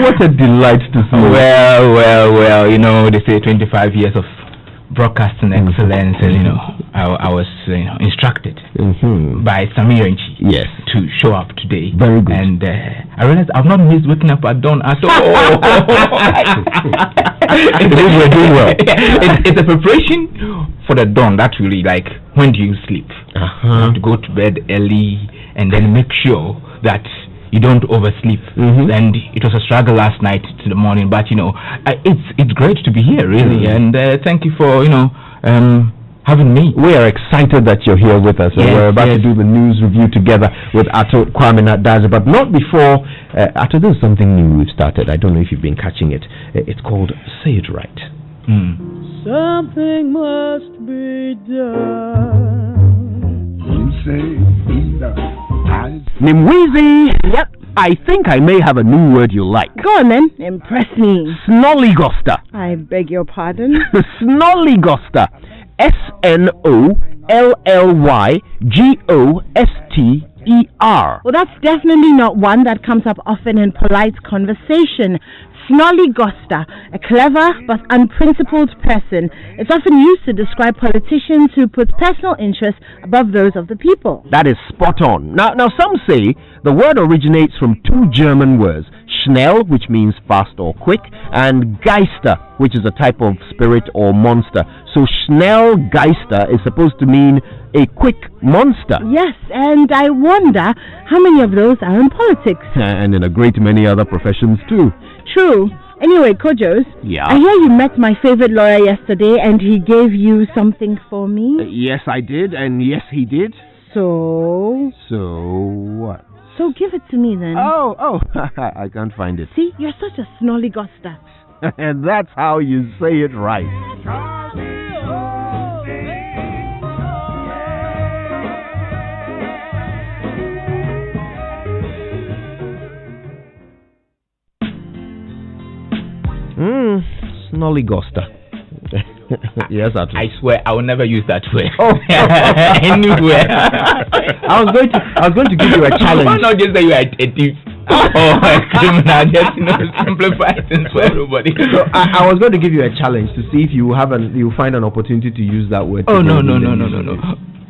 What a delight to see. Well, they say 25 years of broadcasting excellence, and I was instructed by Samir Nchi to show up today. Very good. And I realized I've not missed waking up at dawn at all. We're doing well. It's a preparation for the dawn. That's really like, when do you sleep? You have to go to bed early and then make sure that you don't oversleep. And it was a struggle last night to the morning, but it's great to be here, really. And thank you for having me. We are excited that you're here with us, and we're about to do the news review together with Ato Kwame Nadaza. But not before Ato. There's something new we've started. I don't know if you've been catching it. It's called Say It Right. Something must be done. You say either. Nimwizi. Yep. I think I may have a new word you like. Go on then, impress me. Snollygoster. I beg your pardon? Snollygoster. SNOLLYGOSTER. Well, that's definitely not one that comes up often in polite conversation. Snollygoster, a clever but unprincipled person. It's often used to describe politicians who put personal interests above those of the people. That is spot on. Now some say the word originates from two German words, schnell, which means fast or quick, and Geister, which is a type of spirit or monster. So Schnellgeister is supposed to mean a quick monster. Yes, and I wonder how many of those are in politics. And in a great many other professions too. True. Anyway, Kojos, I hear you met my favorite lawyer yesterday and he gave you something for me. Yes, I did, and yes, he did. So what? So give it to me then. Oh, I can't find it. See, you're such a snollygoster. And that's how you say it right. Snollygoster. Yes, I swear I will never use that word. Anywhere. I was going to give you a challenge. Why not just say you are a thief or a criminal? Just simplify things for everybody. So I was going to give you a challenge to see if you find an opportunity to use that word. Oh no.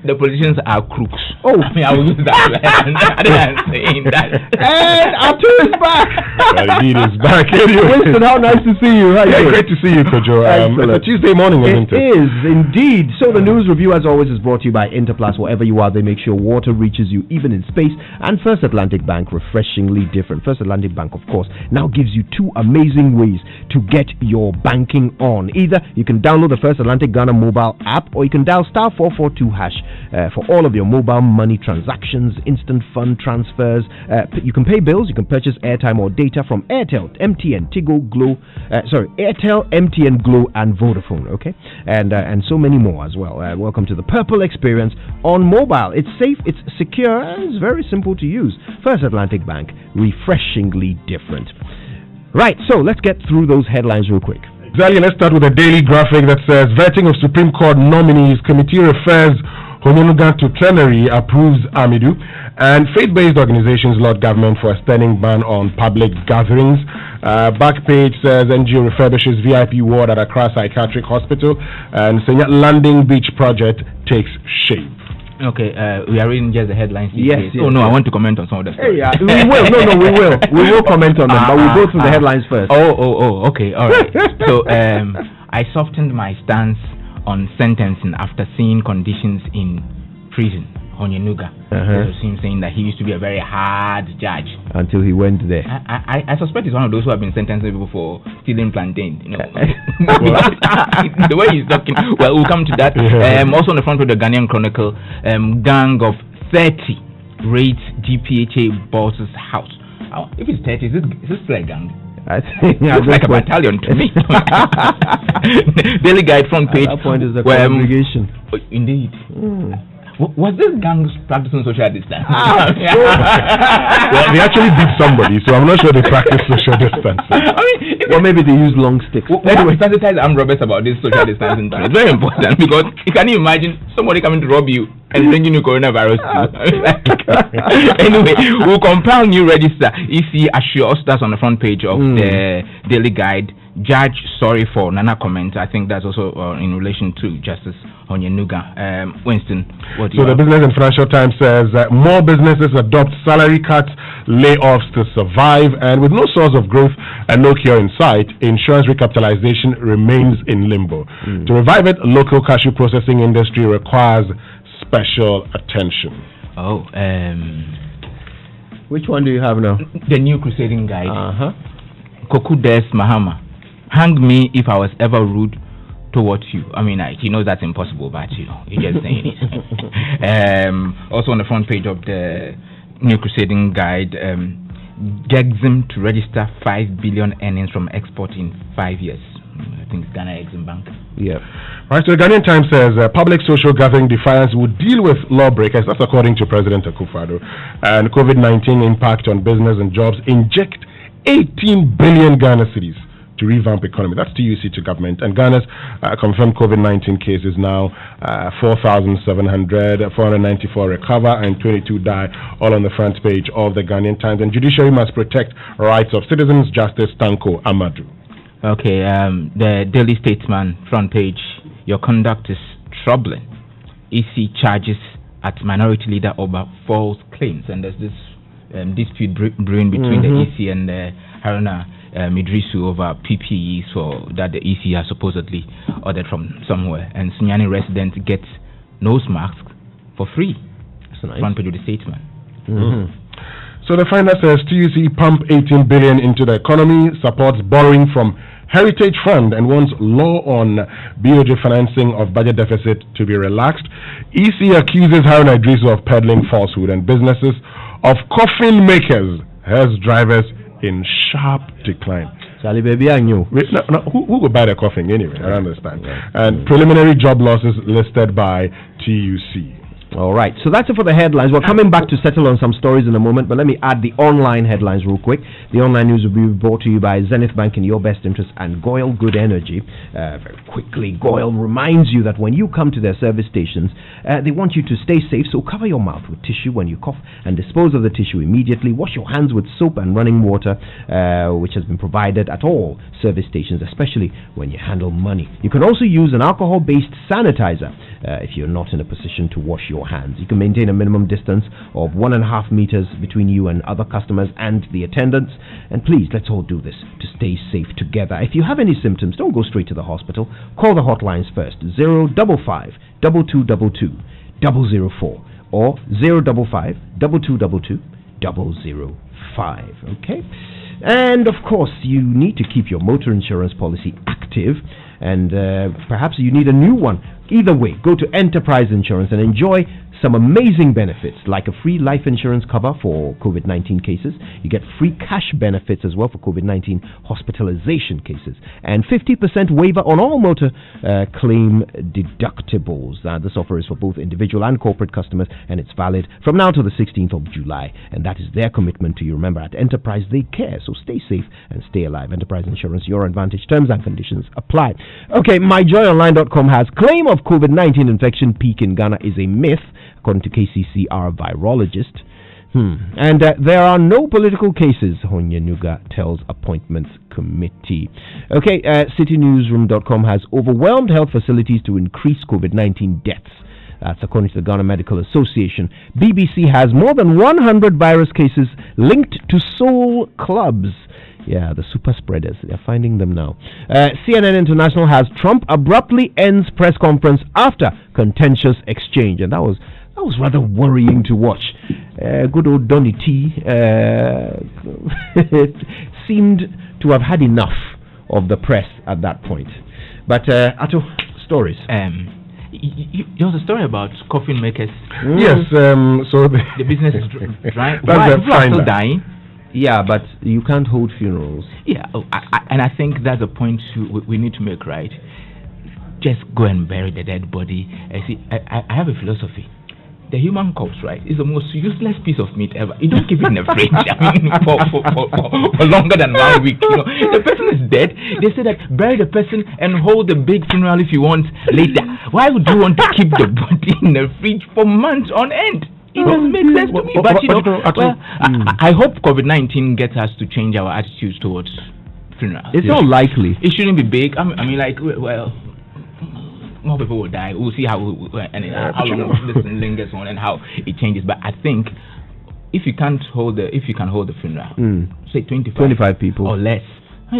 The politicians are crooks. I mean, I will use that word. I'm saying that. And Ato is back. Indeed, is back. Anyway. Winston, how nice to see you. Great to see you, Kojo. It's a Tuesday morning, isn't it? It is, indeed. So the news review, as always, is brought to you by Interplus. Wherever you are, they make sure water reaches you, even in space. And First Atlantic Bank, refreshingly different. First Atlantic Bank, of course, now gives you two amazing ways to get your banking on. Either you can download the First Atlantic Ghana mobile app, or you can dial *442# for all of your mobile money transactions, instant fund transfers. You can pay bills, you can purchase airtime or data from Airtel, MTN, Tigo, Airtel, MTN, Glo, and Vodafone. Okay, and so many more as well. Welcome to the Purple Experience on mobile. It's safe, it's secure, and it's very simple to use. First Atlantic Bank, refreshingly different. Right, so let's get through those headlines real quick. Exactly. Let's start with a daily graphic that says vetting of Supreme Court nominees. Committee refers Honyonuga to plenary, approves Amidu, and faith-based organizations laud government for a standing ban on public gatherings. Back page says NGO refurbishes VIP ward at Accra Psychiatric Hospital, and Senya Landing Beach project takes shape. Okay, we are reading just the headlines. Yes. Oh no, I want to comment on some of the stuff. We will. No, we will. We will comment on them, but we'll go through the headlines first. Okay, all right. So, I softened my stance on sentencing after seeing conditions in prison on Yenuga. Him saying that he used to be a very hard judge until he went there. I suspect he's one of those who have been sentenced people for stealing plantain. The way he's talking. Well, we'll come to that. Also on the front of the Ghanaian Chronicle, gang of 30 raids GPHA boss's house. If it's 30, is this still a gang? I think looks like a battalion to me. Daily Guide front page. At that point is the congregation. Indeed. Was this gang practicing social distance? Well, they actually beat somebody, so I'm not sure they practice social distancing. Or maybe they use long sticks. Anyway, sensitize armed robbers about this social distancing thing. It's very important because can you imagine somebody coming to rob you and bringing you coronavirus too? Anyway, we'll compile new register. EC assures that's on the front page of the Daily Guide. Judge sorry for Nana comment. I think that's also in relation to Justice Onyenuga. Winston, what do you the Business and Financial Times says more businesses adopt salary cuts, layoffs to survive, and with no source of growth and no cure in sight, insurance recapitalization remains in limbo. To revive it, local cashew processing industry requires special attention. Which one do you have now? The New Crusading Guide. Koku Des Mahama. Hang me if I was ever rude towards you. I mean, he knows that's impossible, but you're just saying it. Also on the front page of the New Crusading Guide, Gexim to register 5 billion earnings from export in 5 years. I think it's Ghana Exim Bank. Yeah. Right, so the Ghanaian Times says public social gathering defiance will deal with lawbreakers. That's according to President Akufo-Addo. And COVID-19 impact on business and jobs inject 18 billion Ghana cedis to revamp economy. That's TUC to government. And Ghana's confirmed COVID-19 cases now 4,700, 494 recover and 22 die, all on the front page of the Ghanaian Times. And judiciary must protect rights of citizens, Justice Tanko Amadou. Okay, the Daily Statesman front page, your conduct is troubling. EC charges at minority leader over false claims. And there's this dispute brewing between the EC and Haruna Midrisu over PPEs that the EC has supposedly ordered from somewhere. And Sunyani residents get nose masks for free. That's nice. Front page of the Statesman. So the finder says TUC pump 18 billion into the economy, supports borrowing from Heritage Fund and wants law on BOJ financing of budget deficit to be relaxed. EC accuses Haruna Idrisu of peddling falsehood, and businesses of coffin makers has drivers in sharp decline. Charlie, baby, I knew. Who would buy the coffin anyway? I don't understand. And preliminary job losses listed by TUC. All right, so that's it for the headlines. We're coming back to settle on some stories in a moment, but let me add the online headlines real quick. The online news will be brought to you by Zenith Bank in your best interest and Goyle Good Energy. Very quickly, Goyle reminds you that when you come to their service stations, they want you to stay safe, so cover your mouth with tissue when you cough and dispose of the tissue immediately. Wash your hands with soap and running water, which has been provided at all service stations, especially when you handle money. You can also use an alcohol-based sanitizer if you're not in a position to wash your hands. You can maintain a minimum distance of 1.5 meters between you and other customers and the attendants. And please, let's all do this to stay safe together. If you have any symptoms, don't go straight to the hospital. Call the hotlines first, 055 2222 004 or 055 2222 005. Okay? And of course, you need to keep your motor insurance policy active, and perhaps you need a new one. Either way, go to Enterprise Insurance and enjoy some amazing benefits like a free life insurance cover for COVID-19 cases. You get free cash benefits as well for COVID-19 hospitalization cases, and 50% waiver on all motor claim deductibles. This offer is for both individual and corporate customers, and it's valid from now to the 16th of July. And that is their commitment to you. Remember, at Enterprise, they care. So stay safe and stay alive. Enterprise Insurance, your advantage. Terms and conditions apply. Okay, myjoyonline.com has claim of COVID-19 infection peak in Ghana is a myth, according to KCCR virologist. And there are no political cases, Onyenuga tells Appointments Committee. Okay, citynewsroom.com has overwhelmed health facilities to increase COVID-19 deaths. That's according to the Ghana Medical Association. BBC has more than 100 virus cases linked to soul clubs. Yeah, the super spreaders. They're finding them now. CNN International has Trump abruptly ends press conference after contentious exchange. And that was rather worrying to watch. Good old Donny T seemed to have had enough of the press at that point. But, Ato, stories. There was a story about coffin makers. Yes, so the business is dry. People are still dying. Yeah, but you can't hold funerals. Yeah, and I think that's a point we need to make, right? Just go and bury the dead body. See, I have a philosophy. the human corpse, right, is the most useless piece of meat ever. You don't keep it in the fridge for longer than 1 week. The person is dead. They say that bury the person and hold the big funeral if you want later. Why would you want to keep the body in the fridge for months on end? It doesn't make sense to me. But I hope COVID-19 gets us to change our attitudes towards funerals. It's not likely. It shouldn't be big. I mean, like, well, more people will die. We'll see how long this lingers on and how it changes. But I think if you can hold the funeral, say 25 people or less.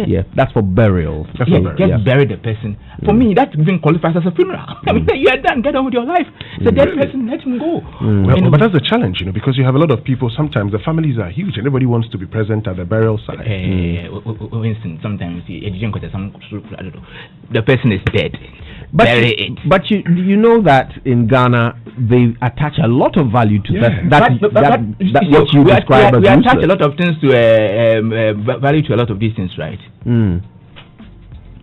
Yeah, that's for burial. Bury the person. For me, that even qualifies as a funeral. I mean, you are done. Get on with your life. It's a dead person. Let him go. Well, but that's the challenge, because you have a lot of people. Sometimes the families are huge, and everybody wants to be present at the burial site. For instance, sometimes the person is dead. But you know that in Ghana they attach a lot of value to that what you describe as we attach a lot of things to value to a lot of these things, right?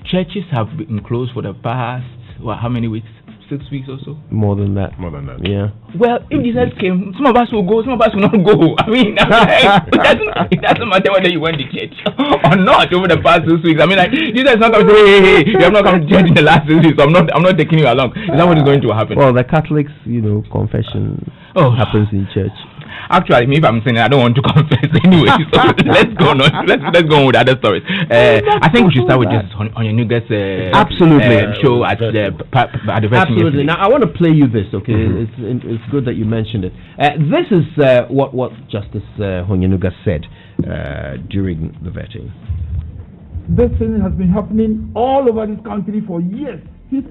Churches have been closed for the past how many weeks? 6 weeks or so? More than that. Yeah. Well, if Jesus came, some of us will go, some of us will not go. I mean, it doesn't matter whether you went to church or not over the past 6 weeks. I mean, like, Jesus is not going to say, hey, you have not come to church in the last 6 weeks, so I'm not taking you along. Is that what is going to happen? Well, the Catholics, confession happens in church. Actually, if I'm saying it, I don't want to confess anyway. So let's go on. Let's go on with other stories. I think we should start with just on your newest show at the Absolutely. Now I want to play you this. Okay, it's good that you mentioned it. This is what Justice Honyenuga said during the vetting. This thing has been happening all over this country for years. In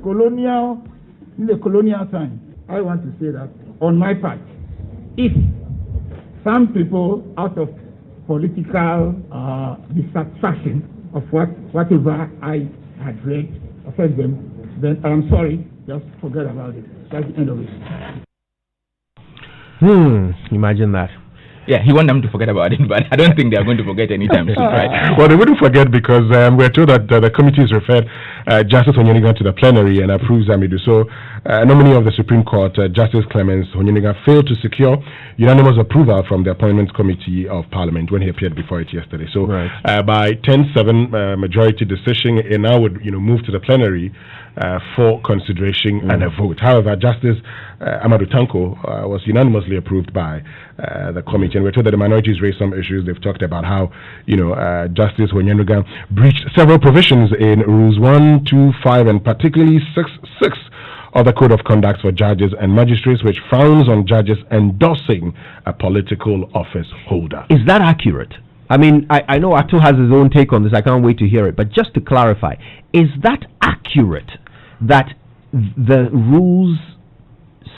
the colonial time. I want to say that on my part, if some people, out of political dissatisfaction of whatever I had read affect them, then I'm sorry, just forget about it. That's the end of it. Imagine that. Yeah, he wants them to forget about it, but I don't think they are going to forget anytime soon, right? Well, they wouldn't forget because we're told that the committee has referred Justice Honyenuga to the plenary and approves Amidu. So, nominee of the Supreme Court, Justice Clemens Honyenuga, failed to secure unanimous approval from the Appointments Committee of Parliament when he appeared before it yesterday. So, by 10-7 majority decision, it now would move to the plenary for consideration and a vote. However, Justice Amadou Tanko was unanimously approved by the committee, and we're told that the minorities raised some issues. They've talked about how Justice Honyenuga breached several provisions in Rules 1, 2, 5, and particularly 6 of the Code of Conduct for Judges and Magistrates, which frowns on judges endorsing a political office holder. Is that accurate? I mean, I know Ato has his own take on this. I can't wait to hear it. But just to clarify, is that accurate that the rules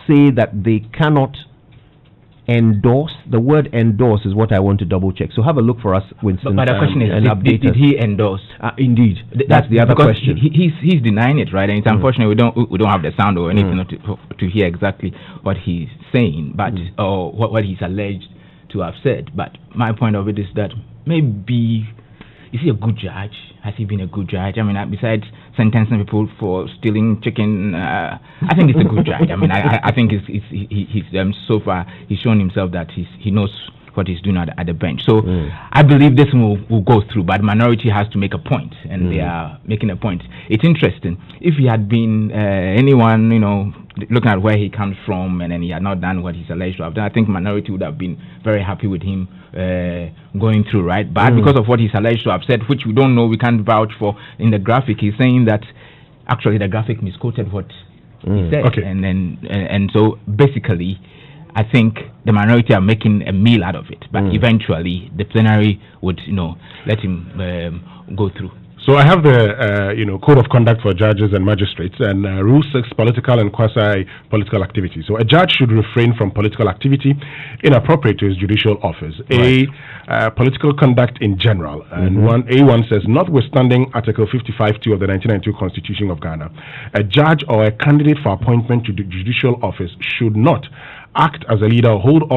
say that they cannot endorse? The word endorse is what I want to double check. So have a look for us, Winston. But the question is, did he endorse? Indeed, that's the other question. He's denying it, right? And it's unfortunate we don't have the sound or anything to hear exactly what he's saying, but or what he's alleged to have said. But my point of it is that maybe, is he a good judge? Has he been a good judge? I mean, besides sentencing people for stealing chicken, I think he's a good judge. I mean, I think he's so far he's shown himself that he knows what he's doing at the bench. So I believe this will go through, but the minority has to make a point, and they are making a point. It's interesting. If he had been anyone, looking at where he comes from, and then he had not done what he's alleged to have done, I think minority would have been very happy with him going through, right? But because of what he's alleged to have said, which we don't know, we can't vouch for in the graphic, he's saying that actually the graphic misquoted what he said. Okay. And so basically, I think the minority are making a meal out of it, but eventually the plenary would, let him go through. So I have the, Code of Conduct for Judges and Magistrates and Rule 6, political and quasi-political activity. So a judge should refrain from political activity inappropriate to his judicial office. Right. Political conduct in general. And A1 says, notwithstanding Article 55(2) of the 1992 Constitution of Ghana, a judge or a candidate for appointment to the judicial office should not act as a leader or hold an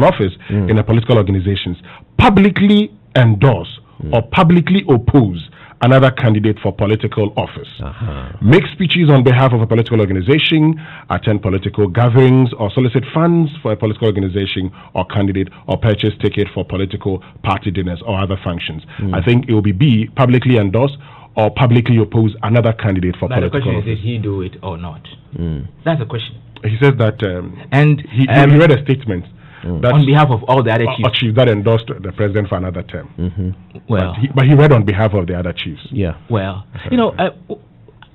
office in a political organizations, publicly endorse or publicly oppose another candidate for political office, make speeches on behalf of a political organization, attend political gatherings, or solicit funds for a political organization or candidate, or purchase ticket for political party dinners or other functions. I think it will be B, publicly endorse or publicly oppose another candidate for political office. The question is, did he do it or not? That's the question. He says that, and he read a statement on behalf of all the other chiefs that endorsed the president for another term. Well, but he read on behalf of the other chiefs. Yeah. Well,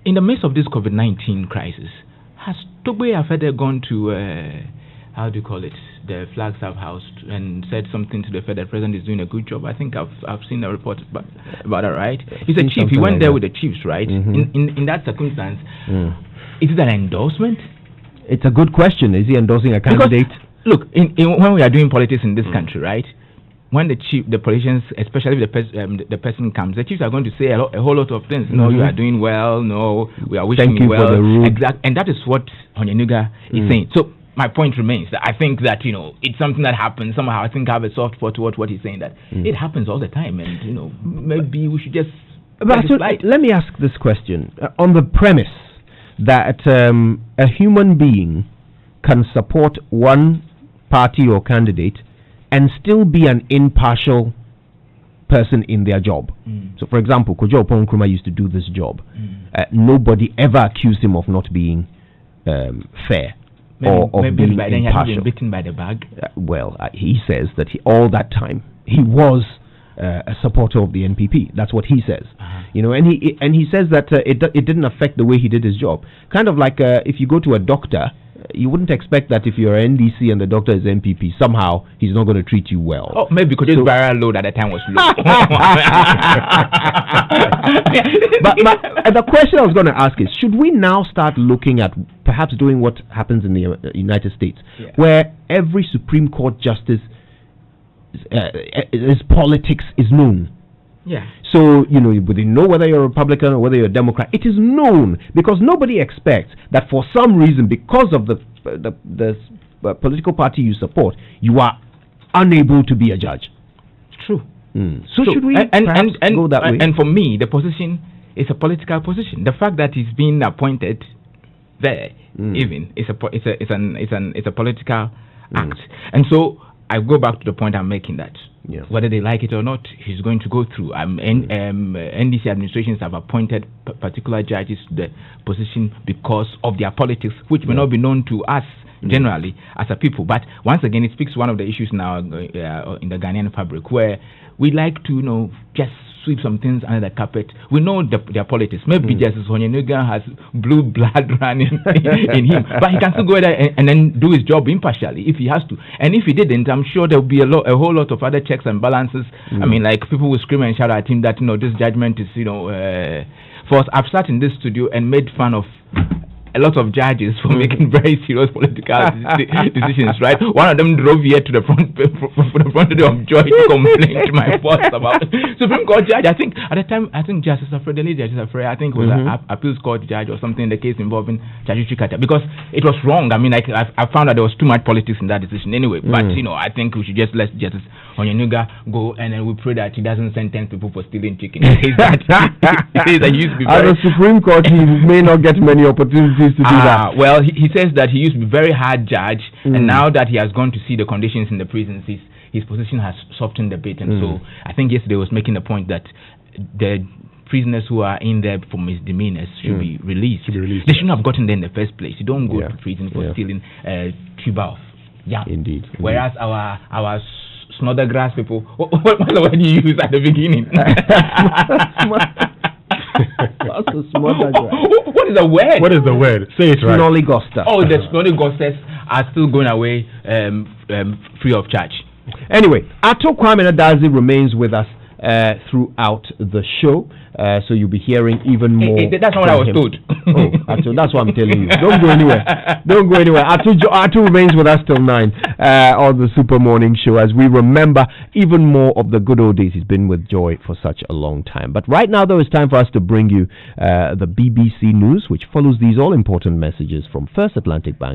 in the midst of this COVID-19 crisis, has Togbe Afede gone to how do you call it, the Flagstaff House, and said something to the fact that the president is doing a good job? I think I've seen a report about that, right? He's a chief. He went there with the chiefs, right? In that circumstance, is it an endorsement? It's a good question. Is he endorsing a candidate? Because, look, when we are doing politics in this country, right? When the politicians, especially if the person comes, the chiefs are going to say a whole lot of things. No, you are doing well. No, we are wishing you well. For the route. And that is what Onyenuga is saying. So my point remains that I think that it's something that happens somehow. I think I have a soft spot towards what he's saying, that it happens all the time, and maybe we should just. But let me ask this question on the premise that a human being can support one party or candidate and still be an impartial person in their job. So, for example, Kojo Oppong Nkrumah used to do this job. Nobody ever accused him of not being fair or being impartial. He hasn't been bitten by the bag. He says that all that time he was a supporter of the NPP. That's what he says. And he says that it didn't affect the way he did his job. Kind of like if you go to a doctor, you wouldn't expect that if you're NDC and the doctor is NPP, somehow he's not going to treat you well. Oh, maybe because his viral load at the time was low. But the question I was going to ask is, should we now start looking at perhaps doing what happens in the United States, where every Supreme Court justice his politics is known? Yeah. So, they know whether you're a Republican or whether you're a Democrat. It is known because nobody expects that for some reason, because of the political party you support, you are unable to be a judge. True. So should we perhaps go that way? And for me, the position is a political position. The fact that he's being appointed there, even, it's a political act. And so I go back to the point I'm making, that whether they like it or not, he's going to go through. NDC administrations have appointed particular judges to the position because of their politics, which may not be known to us generally as a people. But once again, it speaks to one of the issues now in the Ghanaian fabric, where we like to just sweep some things under the carpet. We know their politics. Maybe Justice Onyenuga has blue blood running in him, but he can still go there and then do his job impartially if he has to. And if he didn't, I'm sure there will be a whole lot of other checks and balances. I mean, like, people will scream and shout at him that this judgment is false. I've sat in this studio and made fun of a lot of judges for making very serious political decisions, right? One of them drove here to the front of Joy to complain to my boss about Supreme Court judge. I think at the time, Justice Afrey, the late Justice Afrey, I think was an appeals court judge or something in the case involving Chachuchi Kata, because it was wrong. I mean, I found that there was too much politics in that decision anyway. But I think we should just let Justice Onyenuga go, and then we pray that he doesn't sentence people for stealing chicken. He says that he used to be at the Supreme Court, he may not get many opportunities to do that. Well, he says that he used to be very hard judge, and now that he has gone to see the conditions in the prisons, his position has softened a bit. And so I think yesterday was making the point that the prisoners who are in there for misdemeanors should be released. They shouldn't have gotten there in the first place. You don't go to prison for stealing tuber of yam. Indeed. Whereas our Snoddergrass people, what word do you use at the beginning? What is the word? What is the word? Say it right. Snollygoster. Oh, the Snolligosters are still going away free of charge. Anyway, Ato Kwame Nadazi remains with us throughout the show. So you'll be hearing even more. That's not what I was told. Ato, that's what I'm telling you. Don't go anywhere. Don't go anywhere. Ato remains with us till 9 on the Super Morning Show as we remember even more of the good old days. He's been with Joy for such a long time. But right now, though, it's time for us to bring you the BBC News, which follows these all-important messages from First Atlantic Bank